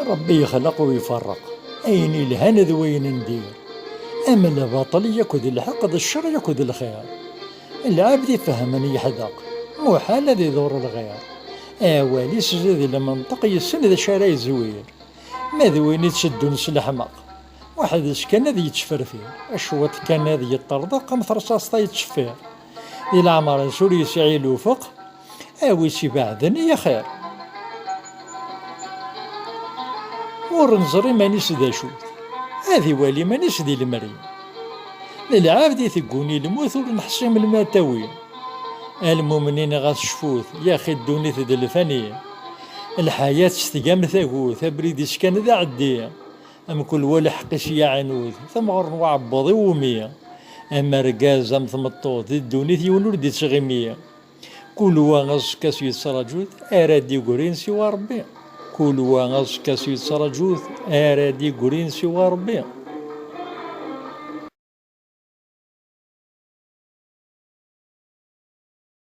ربي يخلق ويفرق، أين الهنا ذ وين ندير، أما الباطل ياكد الحق ذا الشر ياكد الخير، العبد يفهم يحذق، محال ذي يدور الغير، أوالي سجد المنطق يسن ذا شارع زوير، ما ذ وين يتشدون الحمق، واحد كان ذي يتشفر فيه، أشوط كان ذي يطردق مثرصاص يتشفير، ذي العمر سوري يسعي الوفق، أوي سي بعدني يا خير. ورنزري مانيس ذا شوت، هذي والي مانيس ذي المريم، للعابد يثقوني الموت ونحصيم الماتاوين، المؤمنين غاس شفوت يا أخي الدونيت ذا الفانية، الحياة تستقام ثاقوت أبريد سكان ذا عدية، أم كل ولا حقيس يا عنود ثم غر وعبضي ومية، أما رقاز أم ثمطوط الدونيت يونور دي تشغيمية، كل واغز كاس يتسرجوت أرادي قرين سوى ربي، كل واغز كاس يتسرجوت أرادي قرين سوى ربي.